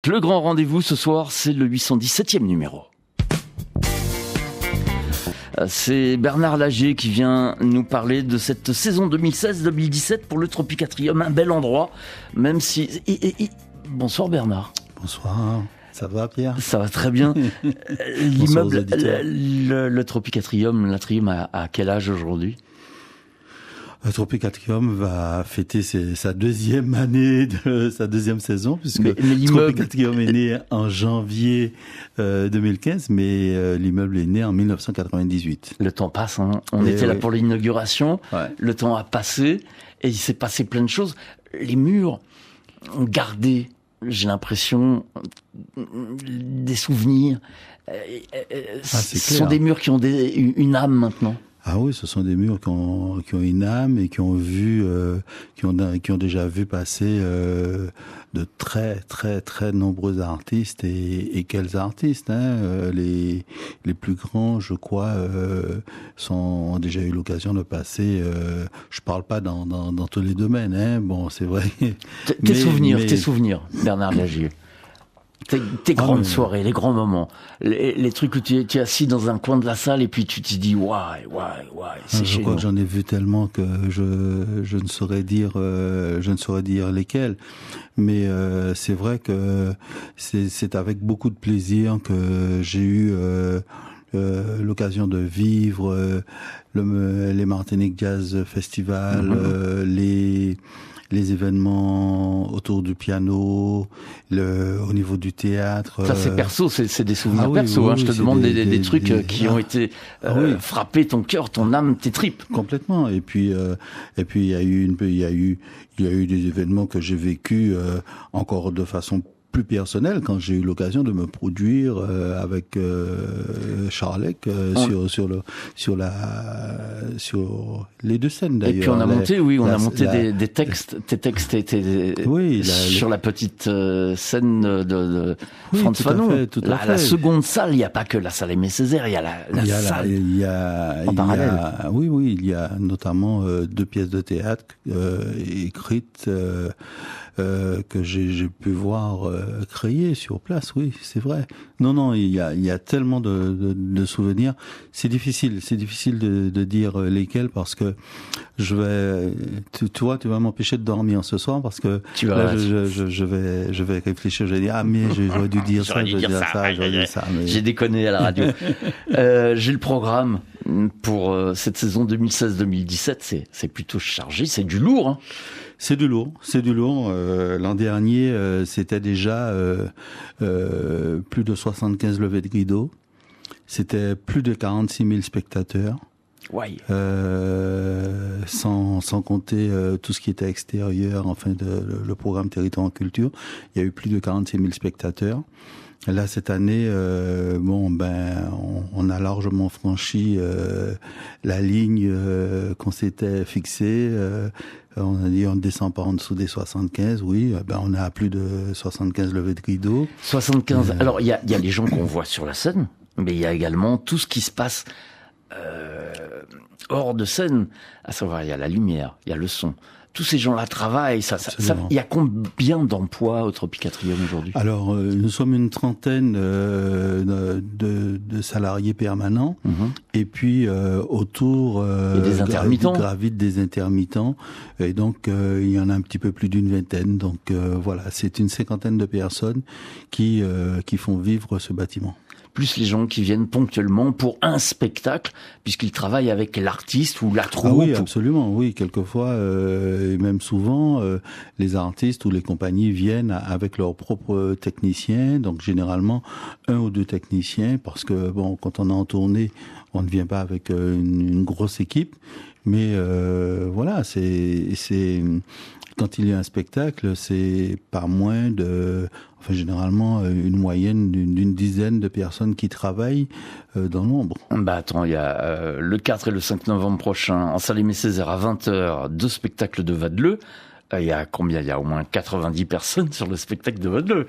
Le grand rendez-vous ce soir, c'est le 817e numéro. C'est Bernard Lagier qui vient nous parler de cette saison 2016-2017 pour le Tropicatrium, un bel endroit, même si... Bonsoir Bernard. Bonsoir, ça va Pierre? Ça va très bien. L'immeuble, le Tropicatrium, l'Atrium a quel âge aujourd'hui? Le Tropicatrium va fêter sa deuxième année de sa deuxième saison, puisque le Tropicatrium est né en janvier 2015, mais l'immeuble est né en 1998. Le temps passe, hein. On était là pour l'inauguration, ouais. Le temps a passé, et il s'est passé plein de choses. Les murs ont gardé, j'ai l'impression, des souvenirs. Ce sont des murs qui ont une âme maintenant. Ah oui, ce sont des murs qui ont une âme et qui ont déjà vu passer de très très très nombreux artistes et quels artistes, hein, les plus grands, je crois, ont déjà eu l'occasion de passer. Je parle pas dans tous les domaines, hein. Bon, c'est vrai. Tes souvenirs, Bernard Lagier. Tes grandes soirées, les grands moments, les trucs où tu es assis dans un coin de la salle et puis tu te dis ouais, c'est chez nous. Je crois que j'en ai vu tellement que je ne saurais dire lesquels. Mais c'est vrai que c'est avec beaucoup de plaisir que j'ai eu l'occasion de vivre les Martinique Jazz Festival, les événements autour du piano, au niveau du théâtre. Ça c'est perso, c'est des souvenirs perso. Je te demande des trucs qui ont été frappé ton cœur, ton âme, tes tripes. Complètement. Et puis il y a eu des événements que j'ai vécus encore de façon plus personnel quand j'ai eu l'occasion de me produire avec Charlec sur les deux scènes d'ailleurs. Et puis on a monté des textes, tes textes étaient sur la petite scène de Frantz Fanon. La seconde salle, il n'y a pas que la salle Aimé Césaire, il y a la salle en parallèle. Il y a notamment deux pièces de théâtre écrites que j'ai pu voir créer sur place, oui, c'est vrai. Non, il y a tellement de souvenirs. C'est difficile de dire lesquels parce que tu vas m'empêcher de dormir ce soir parce que je vais réfléchir, je vais dire mais j'aurais dû dire ça, j'aurais dû ça. Mais... J'ai déconné à la radio. J'ai le programme pour cette saison 2016-2017, c'est plutôt chargé, c'est du lourd, hein. C'est du lourd. L'an dernier, c'était déjà plus de 75 levées de rideaux. C'était plus de 46 000 spectateurs. Ouais. Sans compter tout ce qui était extérieur, enfin le programme Territoire en Culture. Il y a eu plus de 46 000 spectateurs. Là, cette année, on a largement franchi la ligne qu'on s'était fixée. On a dit on ne descend pas en dessous des 75, oui. On a plus de 75 levées de rideaux. 75. Alors, il y a les gens qu'on voit sur la scène, mais il y a également tout ce qui se passe hors de scène. À savoir, il y a la lumière, il y a le son. Tous ces gens-là travaillent. Il y a combien d'emplois au Tropicatrium aujourd'hui? Alors, nous sommes une trentaine de salariés permanents. Et puis, autour, des intermittents. Gravitent des intermittents. Et donc, il y en a un petit peu plus d'une vingtaine. Donc, voilà, c'est une cinquantaine de personnes qui font vivre ce bâtiment. Plus les gens qui viennent ponctuellement pour un spectacle, puisqu'ils travaillent avec l'artiste ou la troupe. Oui, absolument, oui. Quelquefois, et même souvent, les artistes ou les compagnies viennent avec leurs propres techniciens, donc généralement un ou deux techniciens, parce que quand on est en tournée, on ne vient pas avec une grosse équipe, mais voilà, c'est quand il y a un spectacle, c'est pas moins généralement une moyenne d'une dizaine de personnes qui travaillent dans l'ombre. Attends, il y a le 4 et le 5 novembre prochain, en salle Aimé Césaire à 20h, 2 spectacles de Vadeleux. Il y a combien? Il y a au moins 90 personnes sur le spectacle de votre neveu.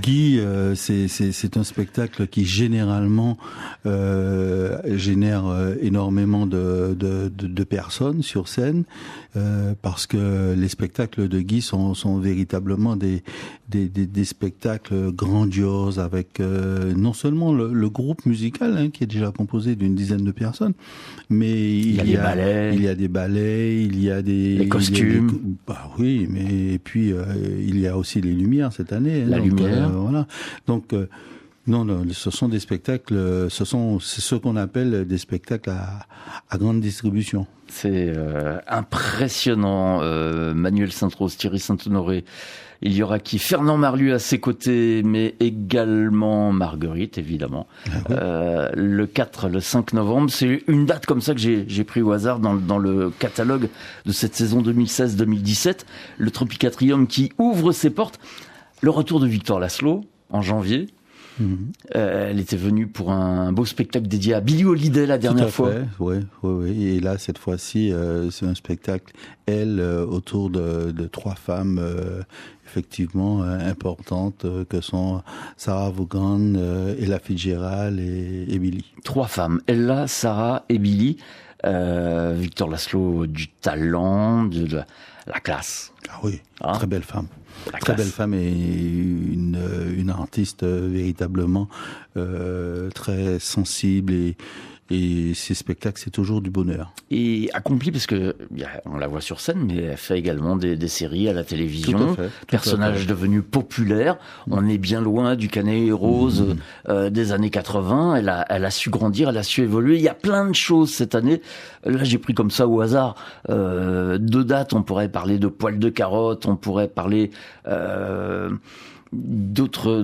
Guy, c'est un spectacle qui généralement génère énormément de personnes sur scène, parce que les spectacles de Guy sont véritablement des spectacles grandioses avec non seulement le groupe musical qui est déjà composé d'une dizaine de personnes, mais il y a des ballets, il y a les costumes. Oui, mais et puis il y a aussi les lumières cette année. La lumière. Voilà. Donc non, ce sont des spectacles, c'est ce qu'on appelle des spectacles à grande distribution. C'est impressionnant. Manuel Sainte-Rose, Thierry Saint-Honoré. Il y aura qui? Fernand Marlu à ses côtés, mais également Marguerite, évidemment. Ah oui. Le 5 novembre, c'est une date comme ça que j'ai pris au hasard dans le catalogue de cette saison 2016-2017. Le Tropicatrium qui ouvre ses portes. Le retour de Victor Laszlo en janvier. Elle était venue pour un beau spectacle dédié à Billie Holiday la dernière fois. Oui. Et là, cette fois-ci, c'est un spectacle, autour de trois femmes effectivement importantes, que sont Sarah Vaughan, Ella Fitzgerald et Billie. Trois femmes, Ella, Sarah et Billie. Victor Laszlo, du talent, de la classe. Ah oui, très belle femme. Très belle femme et une artiste véritablement très sensible, et ses spectacles, c'est toujours du bonheur. Et accompli, parce que on la voit sur scène, mais elle fait également des séries à la télévision, personnages devenus populaires. On est bien loin du Canet Rose des années 80. Elle a su grandir, elle a su évoluer. Il y a plein de choses cette année. Là, j'ai pris comme ça au hasard deux dates. On pourrait parler de Poil de carotte, on pourrait parler d'autres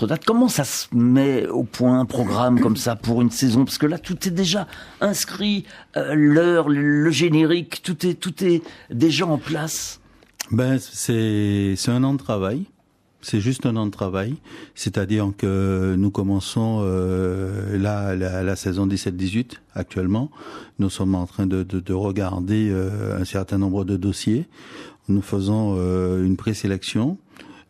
dates. Comment ça se met au point un programme comme ça pour une saison? Parce que là, tout est déjà inscrit, l'heure, le générique, tout est déjà en place. C'est un an de travail. C'est juste un an de travail. C'est-à-dire que nous commençons la saison 17-18 actuellement. Nous sommes en train de regarder un certain nombre de dossiers. Nous faisons une présélection.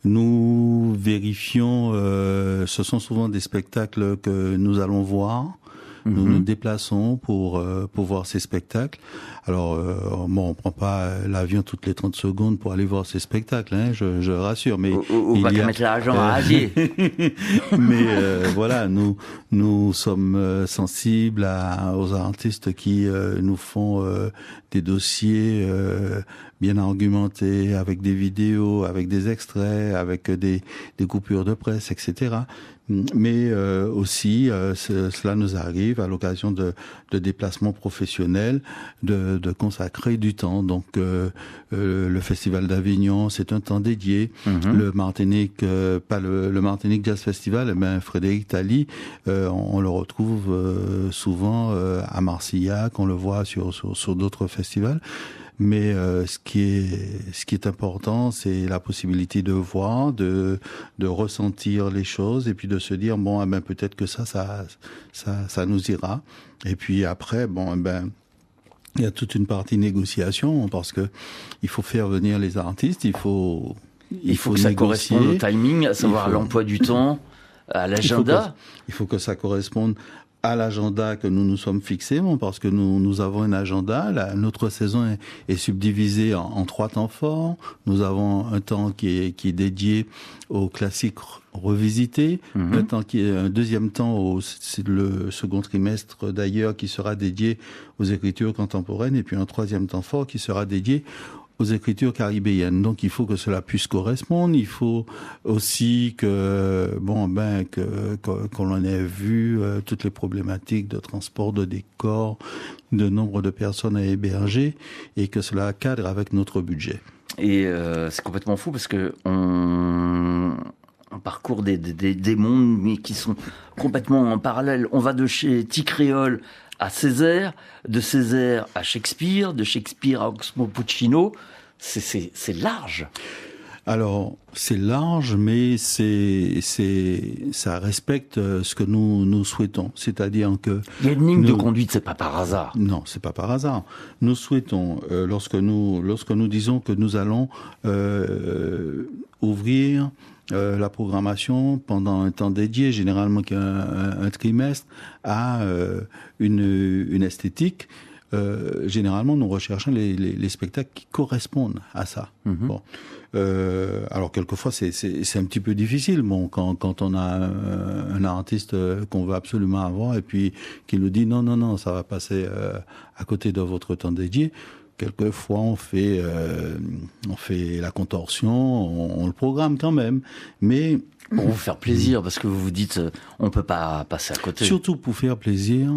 Nous vérifions, ce sont souvent des spectacles que nous allons voir. Nous nous déplaçons pour voir ces spectacles. Alors, on prend pas l'avion toutes les 30 secondes pour aller voir ces spectacles, je rassure. Mais on va mettre l'argent à Asie. Mais voilà, nous sommes sensibles aux artistes qui nous font des dossiers bien argumentés, avec des vidéos, avec des extraits, avec des coupures de presse, etc. Mais aussi, cela nous arrive à l'occasion de déplacements professionnels, de consacrer du temps. Donc, le Festival d'Avignon, c'est un temps dédié. Le Martinique, le Martinique Jazz Festival, Frédéric Tally, on le retrouve souvent à Marcillac, on le voit sur d'autres festivals. Mais ce qui est important, c'est la possibilité de voir, de ressentir les choses, et puis de se dire peut-être que ça nous ira. Et puis après, il y a toute une partie négociation, parce que il faut faire venir les artistes, il faut que ça corresponde au timing, à savoir l'emploi du temps, à l'agenda. Il faut que ça corresponde à l'agenda que nous nous sommes fixés, parce que nous avons un agenda. Notre saison est subdivisée en 3 temps forts. Nous avons un temps qui est dédié aux classiques revisités, un deuxième temps, c'est le second trimestre d'ailleurs, qui sera dédié aux écritures contemporaines, et puis un troisième temps fort qui sera dédié aux écritures caribéennes. Donc il faut que cela puisse correspondre. Il faut aussi que qu'on en ait vu toutes les problématiques de transport de décors, de nombre de personnes à héberger, et que cela cadre avec notre budget. Et c'est complètement fou, parce que on parcourt des mondes, mais qui sont complètement en parallèle. On va de chez Ticréole à Césaire, de Césaire à Shakespeare, de Shakespeare à Oxmo Puccino. C'est large. Alors, c'est large, mais ça respecte ce que nous souhaitons. C'est-à-dire que... Il y a une ligne de conduite, c'est pas par hasard. Non, c'est pas par hasard. Nous souhaitons, lorsque nous disons que nous allons ouvrir la programmation pendant un temps dédié, généralement un trimestre, à une esthétique, généralement, nous recherchons les spectacles qui correspondent à ça. Mm-hmm. Bon. Alors quelquefois c'est un petit peu difficile. Bon, quand on a un artiste qu'on veut absolument avoir et puis qui nous dit non, ça va passer à côté de votre temps dédié. Quelquefois on fait la contorsion, on le programme quand même, mais pour vous faire plaisir, parce que vous vous dites, on peut pas passer à côté. Surtout pour faire plaisir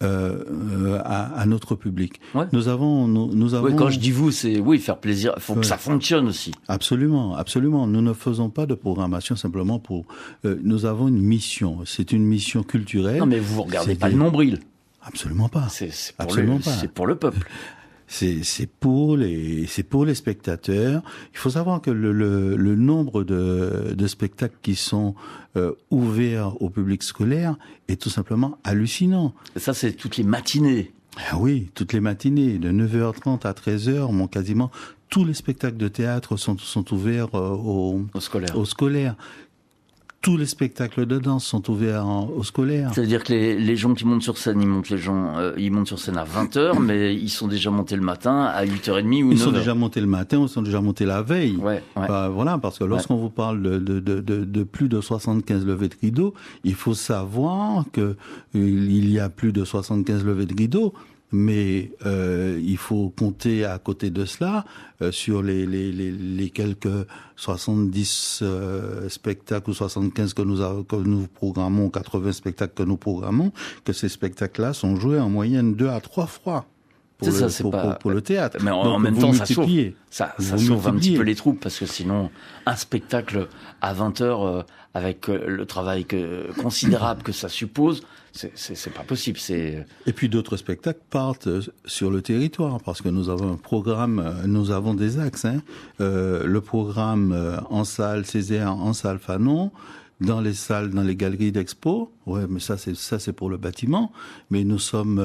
à notre public. Ouais. Nous avons. Oui, quand je dis vous, c'est faire plaisir. Il faut que ça fonctionne aussi. Absolument. Nous ne faisons pas de programmation simplement pour. Nous avons une mission. C'est une mission culturelle. Non, mais vous regardez pas le nombril. Absolument pas. C'est pour le peuple. C'est pour les spectateurs. Il faut savoir que le nombre de spectacles qui sont ouverts au public scolaire est tout simplement hallucinant. Et ça, c'est toutes les matinées. Ah oui, toutes les matinées, de 9h30 à 13h, quasiment tous les spectacles de théâtre sont ouverts aux scolaires. Tous les spectacles de danse sont ouverts aux scolaires. C'est-à-dire que les gens qui montent sur scène, ils montent sur scène à 20h, mais ils sont déjà montés le matin à 8h30 ou 9h. Ils sont déjà montés le matin ou ils sont déjà montés la veille. Ouais. Voilà, parce que lorsqu'on vous parle de plus de 75 levées de rideaux, il faut savoir que il y a plus de 75 levées de rideaux. Mais il faut compter à côté de cela sur les quelques 70 spectacles ou 75 que nous programmons, 80 spectacles que nous programmons, que ces spectacles-là sont joués en moyenne 2 à 3 fois. Pour le théâtre. Mais en même temps, ça sauve un petit peu les troupes, parce que sinon, un spectacle à 20h, avec le travail considérable que ça suppose, c'est pas possible. Et puis d'autres spectacles partent sur le territoire, parce que nous avons un programme, nous avons des axes. Le programme en salle Césaire, en salle Fanon, dans les salles, dans les galeries d'expo. Ouais, mais ça c'est pour le bâtiment. Mais nous sommes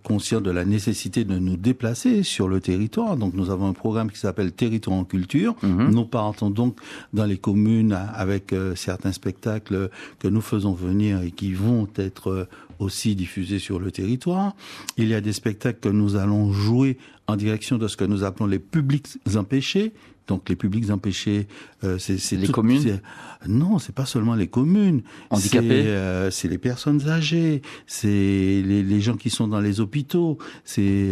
conscients de la nécessité de nous déplacer sur le territoire. Donc nous avons un programme qui s'appelle Territoire en culture. Mm-hmm. Nous partons donc dans les communes avec certains spectacles que nous faisons venir et qui vont être aussi diffusés sur le territoire. Il y a des spectacles que nous allons jouer en direction de ce que nous appelons les publics empêchés. Donc les publics empêchés, c'est les communes. Non, c'est pas seulement les communes. Handicapés. C'est les personnes âgées, c'est les gens qui sont dans les hôpitaux, c'est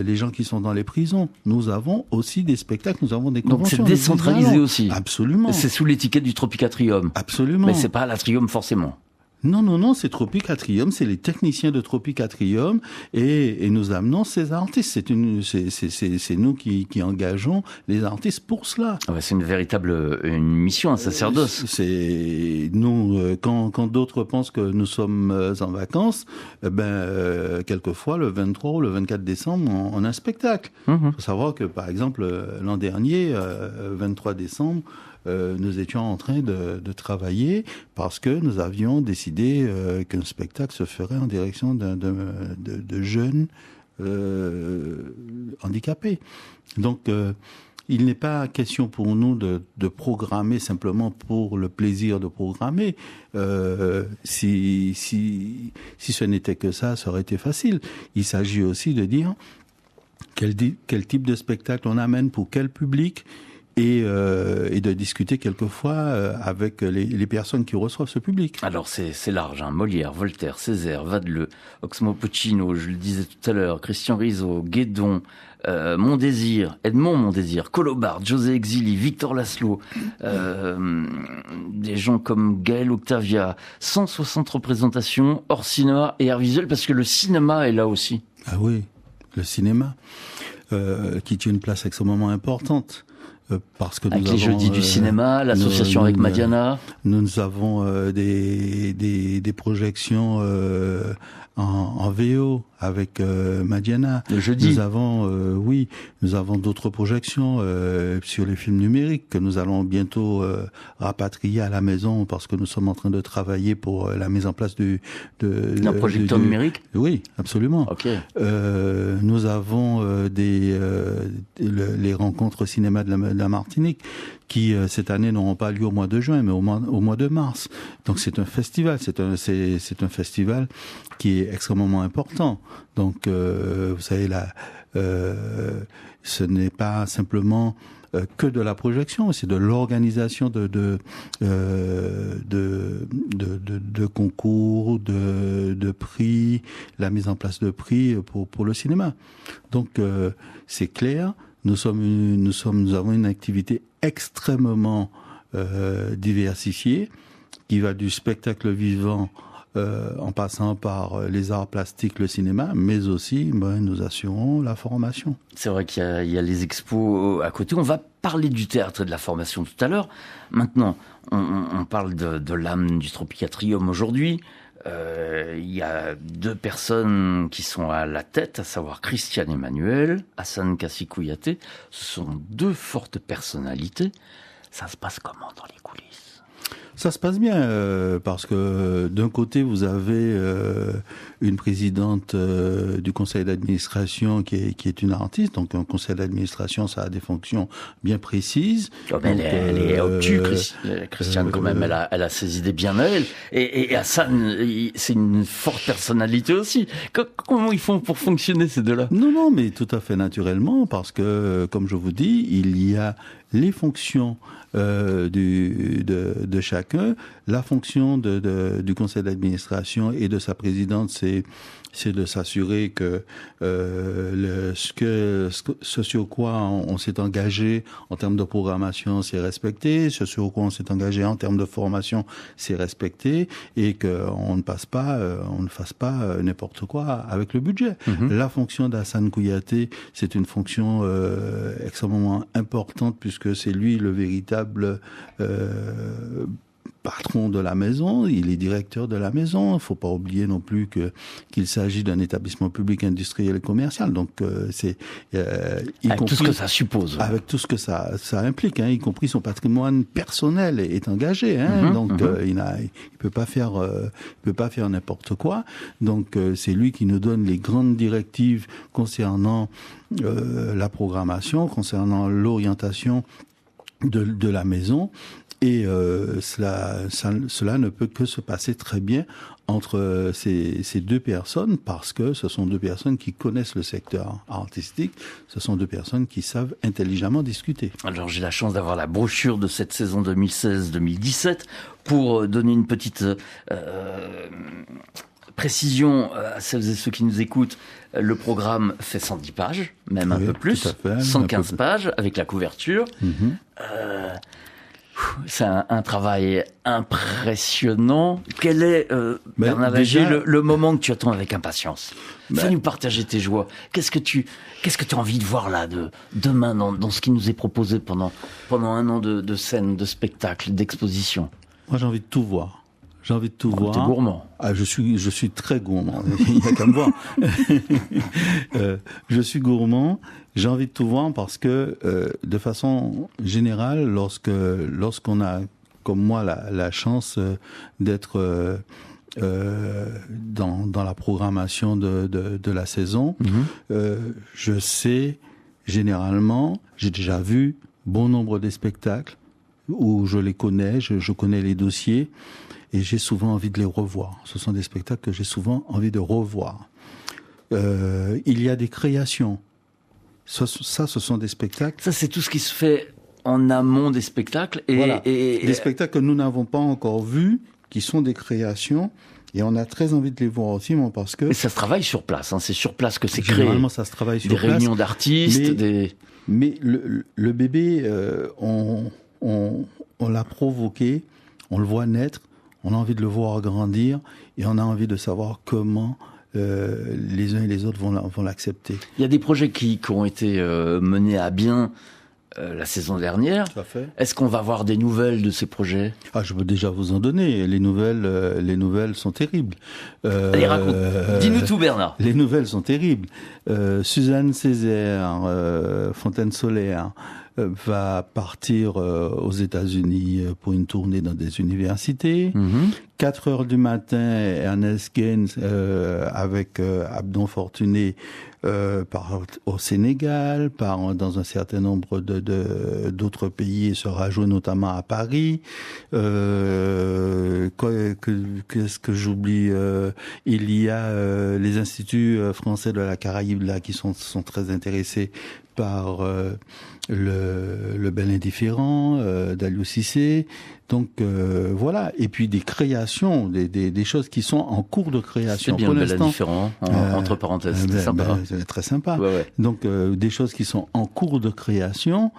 les gens qui sont dans les prisons. Nous avons aussi des spectacles, nous avons des conventions. Donc c'est décentralisé aussi. Absolument. C'est sous l'étiquette du Tropicatrium. Absolument. Mais c'est pas l'Atrium forcément. Non, c'est Tropicatrium, c'est les techniciens de Tropicatrium et nous amenons ces artistes. C'est nous qui engageons les artistes pour cela. Ah ouais, c'est une mission, un sacerdoce. C'est nous quand d'autres pensent que nous sommes en vacances, quelquefois le 23 ou le 24 décembre on a un spectacle. Il faut savoir que par exemple l'an dernier, 23 décembre, nous étions en train de travailler parce que nous avions décidé qu'un spectacle se ferait en direction de jeunes handicapés. Donc, il n'est pas question pour nous de programmer simplement pour le plaisir de programmer. Si ce n'était que ça aurait été facile. Il s'agit aussi de dire quel type de spectacle on amène pour quel public. Et de discuter quelquefois avec les personnes qui reçoivent ce public. Alors c'est large, hein. Molière, Voltaire, Césaire, Vadeleu, Oxmo Puccino, je le disais tout à l'heure, Christian Rizzo, Guédon, Edmond Mondésir, Colobard, José Exili, Victor Laszlo, des gens comme Gaël Octavia, 160 représentations hors cinéma et art visuel, parce que le cinéma est là aussi. Ah oui, le cinéma qui tient une place extrêmement importante. parce que avec les Jeudis du cinéma, l'association avec Madiana. Nous avons des projections en VO avec Madiana. Le jeudi. Nous avons d'autres projections sur les films numériques que nous allons bientôt rapatrier à la maison parce que nous sommes en train de travailler pour la mise en place d'un projecteur numérique. Oui, absolument. Okay. Nous avons les rencontres cinéma de la Martinique qui cette année n'auront pas lieu au mois de juin mais au mois de mars. Donc c'est un festival, c'est un festival qui est extrêmement important. Donc vous savez ce n'est pas simplement que de la projection, c'est de l'organisation de concours, de prix, la mise en place de prix pour le cinéma. Donc c'est clair, nous avons une activité extrêmement diversifiée qui va du spectacle vivant en passant par les arts plastiques, le cinéma, mais aussi nous assurons la formation. C'est vrai qu'il y a les expos à côté. On va parler du théâtre et de la formation tout à l'heure. Maintenant, on parle de l'âme du Tropicatrium aujourd'hui. Il y a 2 personnes qui sont à la tête, à savoir Christiane Emmanuel, Hassan Kassi Kouyaté. Ce sont 2 fortes personnalités. Ça se passe comment dans les coulisses ? Ça se passe bien parce que d'un côté vous avez une présidente du conseil d'administration qui est une artiste. Donc un conseil d'administration, ça a des fonctions bien précises. Oh, mais donc, elle est obtuse, Christiane quand même. Elle a ses idées bien à elle. Et Hassan, c'est une forte personnalité aussi. Comment ils font pour fonctionner ces 2-là ? Non, mais tout à fait naturellement parce que comme je vous dis, il y a les fonctions de chacun. La fonction du conseil d'administration et de sa présidente, c'est de s'assurer que ce sur quoi on s'est engagé en termes de programmation, c'est respecté, ce sur quoi on s'est engagé en termes de formation, c'est respecté, et qu'on ne fasse pas n'importe quoi avec le budget. Mm-hmm. La fonction d'Hassan Kouyaté, c'est une fonction extrêmement importante puisque c'est lui le véritable patron de la maison, il est directeur de la maison. Il faut pas oublier non plus qu'il s'agit d'un établissement public industriel et commercial. Donc c'est avec tout ce que ça suppose, avec tout ce que ça implique, y compris son patrimoine personnel est engagé. Donc il peut pas faire n'importe quoi. Donc c'est lui qui nous donne les grandes directives concernant la programmation, concernant l'orientation de la maison. Et cela ne peut que se passer très bien entre ces 2 personnes parce que ce sont 2 personnes qui connaissent le secteur artistique, ce sont 2 personnes qui savent intelligemment discuter. Alors j'ai la chance d'avoir la brochure de cette saison 2016-2017 pour donner une petite précision à celles et ceux qui nous écoutent. Le programme fait 110 pages, même un peu plus, 115 pages avec la couverture. C'est un travail impressionnant. Quel est, Bernard Lagier, le moment que tu attends avec impatience ? Fais-nous partager tes joies. Qu'est-ce que tu as envie de voir là, demain, dans ce qui nous est proposé pendant un an de scène, de spectacle, d'exposition ? Moi, j'ai envie de tout voir. J'ai envie de tout voir. T'es gourmand. Ah, je suis très gourmand. Il n'y a qu'à me voir. Je suis gourmand. J'ai envie de tout voir parce que, de façon générale, lorsqu'on a, comme moi, la chance d'être dans la programmation de la saison, je sais, généralement, j'ai déjà vu bon nombre de spectacles où je les connais, je connais les dossiers, et j'ai souvent envie de les revoir. Ce sont des spectacles que j'ai souvent envie de revoir. Il y a des créations. Ça, ce sont des spectacles. Ça, c'est tout ce qui se fait en amont des spectacles. Des spectacles que nous n'avons pas encore vus, qui sont des créations. Et on a très envie de les voir aussi, parce que... Et ça se travaille sur place, c'est sur place que c'est créé. Généralement, ça se travaille sur place. Des réunions d'artistes, Mais le bébé, on l'a provoqué, on le voit naître, on a envie de le voir grandir, et on a envie de savoir comment les uns et les autres vont l'accepter. Il y a des projets qui ont été menés à bien la saison dernière. Tout à fait. Est-ce qu'on va voir des nouvelles de ces projets? Je peux déjà vous en donner. Les nouvelles sont terribles. Allez, raconte. Dis-nous tout, Bernard. Les nouvelles sont terribles. Suzanne Césaire, Fontaine Solaire, va partir aux États-Unis pour une tournée dans des universités. 4 heures du matin, Ernest Gaines avec Abdon Fortuné part au Sénégal, part dans un certain nombre d'autres pays et se rajoute notamment à Paris. Qu'est-ce que j'oublie? Il y a les instituts français de la Caraïbe là qui sont très intéressés par le bel indifférent d'Aliou Cissé. Donc voilà, et puis des créations, des choses qui sont en cours de création. C'est bien le bel indifférent, entre parenthèses, c'est sympa. C'est très sympa. Ouais. Donc des choses qui sont en cours de création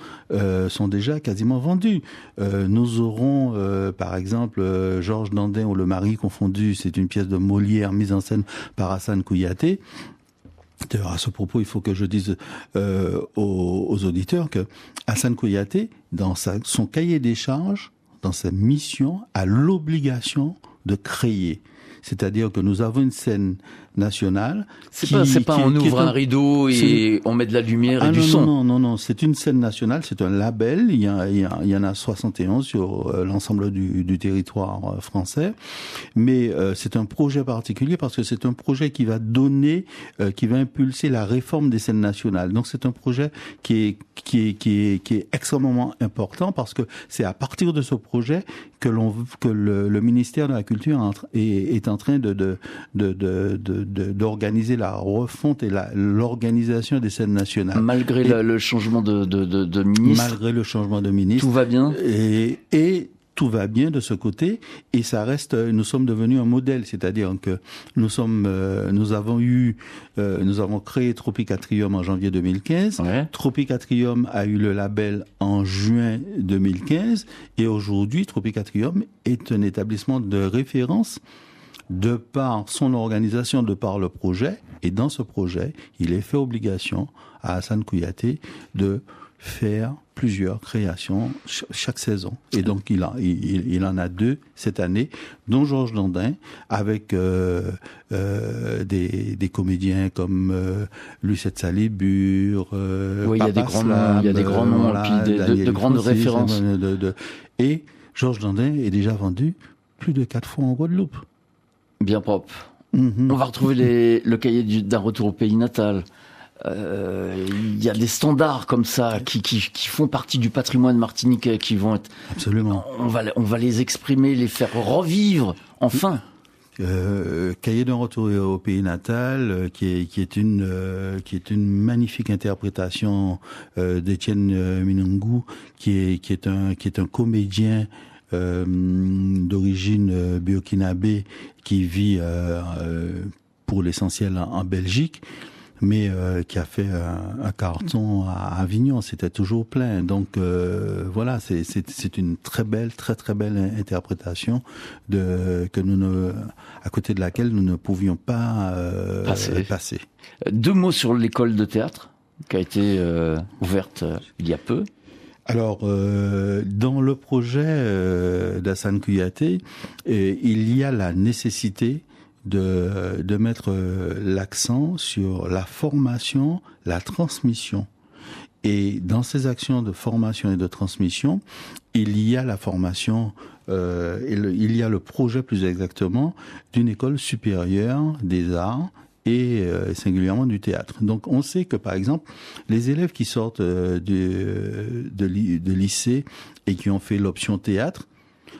sont déjà quasiment vendues. Nous aurons par exemple Georges Dandin ou Le Mari confondu, c'est une pièce de Molière mise en scène par Hassan Kouyaté. D'ailleurs, à ce propos, il faut que je dise aux auditeurs que Hassan Kouyaté, dans son cahier des charges, dans sa mission, a l'obligation de créer. C'est-à-dire que nous avons une scène nationale. C'est pas on ouvre un rideau et on met de la lumière et du son. Non. C'est une scène nationale, c'est un label. Il y en a 71 sur l'ensemble du territoire français. Mais c'est un projet particulier parce que c'est un projet qui va impulser la réforme des scènes nationales. Donc c'est un projet qui est extrêmement important parce que c'est à partir de ce projet que le ministère de la Culture est en train d'organiser la refonte et l'organisation des scènes nationales. Malgré le changement de ministre. Malgré le changement de ministre. Tout va bien. Et tout va bien de ce côté, et ça reste. Nous sommes devenus un modèle, c'est-à-dire que nous avons créé Tropicatrium en janvier 2015. Ouais. Tropicatrium a eu le label en juin 2015, et aujourd'hui, Tropicatrium est un établissement de référence de par son organisation, de par le projet. Et dans ce projet, il est fait obligation à Hassan Kouyaté de faire plusieurs créations chaque saison. Et donc, il en a 2 cette année, dont Georges Dandin, avec des comédiens comme Lucette Salibur, oui, il y a des grands noms, et puis de grandes références. Et Georges Dandin est déjà vendu plus de 4 fois en Guadeloupe. Bien propre. On va retrouver le cahier d'un retour au pays natal. Il y a des standards comme ça qui font partie du patrimoine martiniquais qui vont être. Absolument. On va les exprimer, les faire revivre enfin. Cahier d'un retour au pays natal, qui est une magnifique interprétation d'Étienne Minungou, qui est un comédien d'origine burkinabé qui vit pour l'essentiel en Belgique, mais qui a fait un carton à Avignon. C'était toujours plein. Donc voilà, c'est une très belle interprétation à côté de laquelle nous ne pouvions pas passer. 2 mots sur l'école de théâtre qui a été ouverte il y a peu. Alors, dans le projet d'Hassan Kouyaté, il y a la nécessité de mettre l'accent sur la formation, la transmission. Et dans ces actions de formation et de transmission, il y a la formation, il y a le projet plus exactement d'une école supérieure des arts et singulièrement du théâtre. Donc on sait que par exemple les élèves qui sortent de lycée et qui ont fait l'option théâtre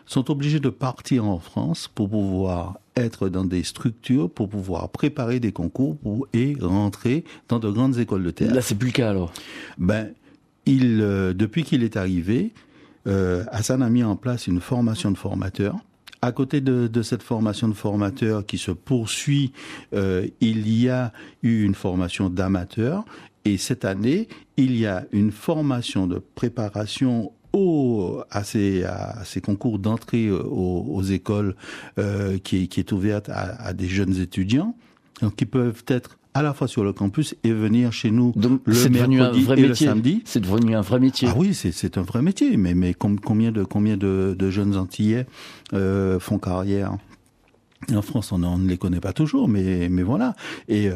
sont obligés de partir en France pour pouvoir être dans des structures, pour pouvoir préparer des concours et rentrer dans de grandes écoles de théâtre. Là c'est plus le cas alors. Depuis qu'il est arrivé, Hassan a mis en place une formation de formateurs. À côté de cette formation de formateur qui se poursuit, il y a eu une formation d'amateur. Et cette année, il y a une formation de préparation à ces concours d'entrée aux écoles qui est ouverte à des jeunes étudiants. Donc, qui peuvent être à la fois sur le campus et venir chez nous donc, le mercredi et le samedi. C'est devenu un vrai métier. Ah oui, c'est un vrai métier. Mais combien de jeunes Antillais font carrière en France, on ne les connaît pas toujours, mais voilà. Et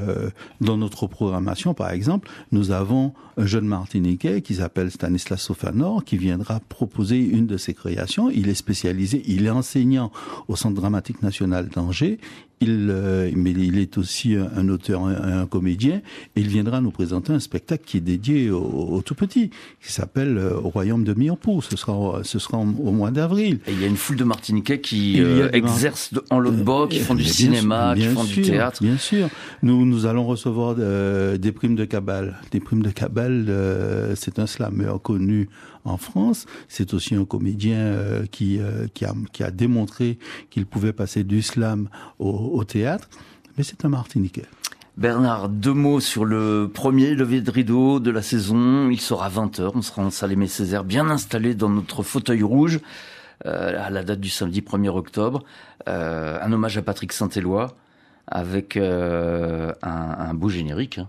dans notre programmation, par exemple, nous avons un jeune Martiniquais qui s'appelle Stanislas Sofanor, qui viendra proposer une de ses créations. Il est spécialisé, il est enseignant au Centre dramatique national d'Angers. Mais il est aussi un auteur, un comédien, et il viendra nous présenter un spectacle qui est dédié aux tout petits, qui s'appelle Au Royaume de Mirepoix. Ce sera au mois d'avril. Et il y a une foule de Martiniquais qui exercent en Lot-de-Bois, qui font du cinéma, qui font du théâtre. Bien sûr. Nous allons recevoir des primes de cabale. Des primes de cabale, c'est un slameur connu en France. C'est aussi un comédien qui a démontré qu'il pouvait passer du slam au théâtre, mais c'est un Martiniquais. Bernard, 2 mots sur le premier lever de rideau de la saison. Il sera 20h, on sera en salle Aimé Césaire, bien installé dans notre fauteuil rouge, à la date du samedi 1er octobre. Un hommage à Patrick Saint-Éloi, avec un beau générique.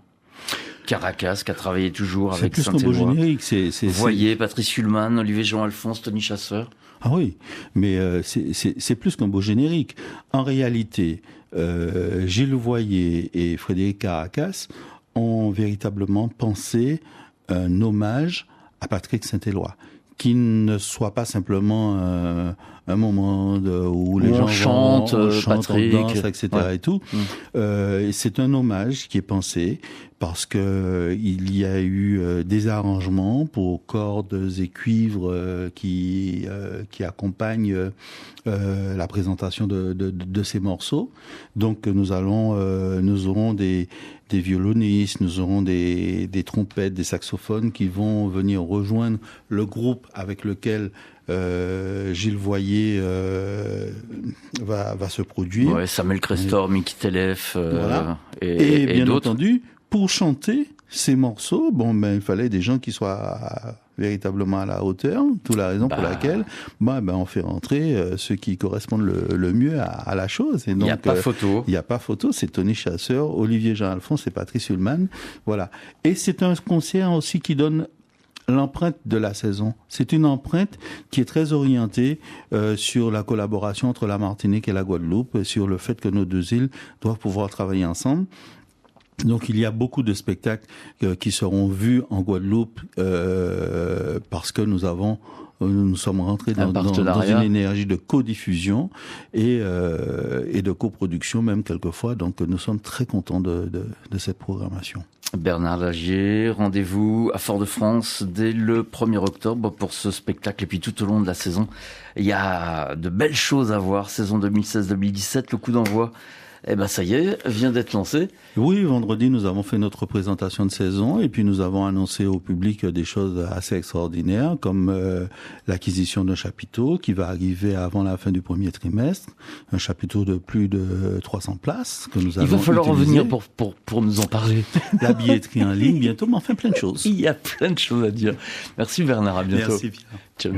Caracas, qui a travaillé toujours avec Saint-Éloi. C'est plus qu'un beau générique. Voyez, Patrice Ullmann, Olivier Jean-Alphonse, Tony Chasseur. Ah oui, mais c'est plus qu'un beau générique. En réalité, Gilles Voyer et Frédéric Caracas ont véritablement pensé un hommage à Patrick Saint-Éloi, qui ne soit pas simplement un moment où les gens chantent, Patrick, on danse, etc. Ouais. Et tout. C'est un hommage qui est pensé parce que il y a eu des arrangements pour cordes et cuivres qui accompagnent la présentation de ces morceaux. Donc nous aurons des violonistes, nous aurons des trompettes, des saxophones qui vont venir rejoindre le groupe avec lequel Gilles Voyer va se produire. Ouais, Samuel Crestor, Mickey Telef, voilà. et bien d'autres. entendu, pour chanter ces morceaux, il fallait des gens qui soient véritablement à la hauteur. Toute la raison pour laquelle on fait rentrer ceux qui correspondent le mieux à la chose. Et donc, il n'y a pas photo. Il n'y a pas photo. C'est Tony Chasseur, Olivier Jean-Alphonse et Patrice Ullmann. Voilà. Et c'est un concert aussi qui donne l'empreinte de la saison. C'est une empreinte qui est très orientée sur la collaboration entre la Martinique et la Guadeloupe, sur le fait que nos deux îles doivent pouvoir travailler ensemble. Donc il y a beaucoup de spectacles qui seront vus en Guadeloupe parce que nous sommes rentrés dans une énergie de codiffusion et de coproduction même quelquefois. Donc nous sommes très contents de cette programmation. Bernard Lagier, rendez-vous à Fort-de-France dès le 1er octobre pour ce spectacle. Et puis tout au long de la saison, il y a de belles choses à voir. Saison 2016-2017, le coup d'envoi, ça y est, vient d'être lancé. Oui, vendredi, nous avons fait notre présentation de saison et puis nous avons annoncé au public des choses assez extraordinaires comme l'acquisition d'un chapiteau qui va arriver avant la fin du premier trimestre. Un chapiteau de plus de 300 places que nous allons Il va falloir utiliser. revenir pour nous en parler. La billetterie en ligne bientôt, mais enfin plein de choses. Il y a plein de choses à dire. Merci Bernard, à bientôt. Merci Pierre. Ciao.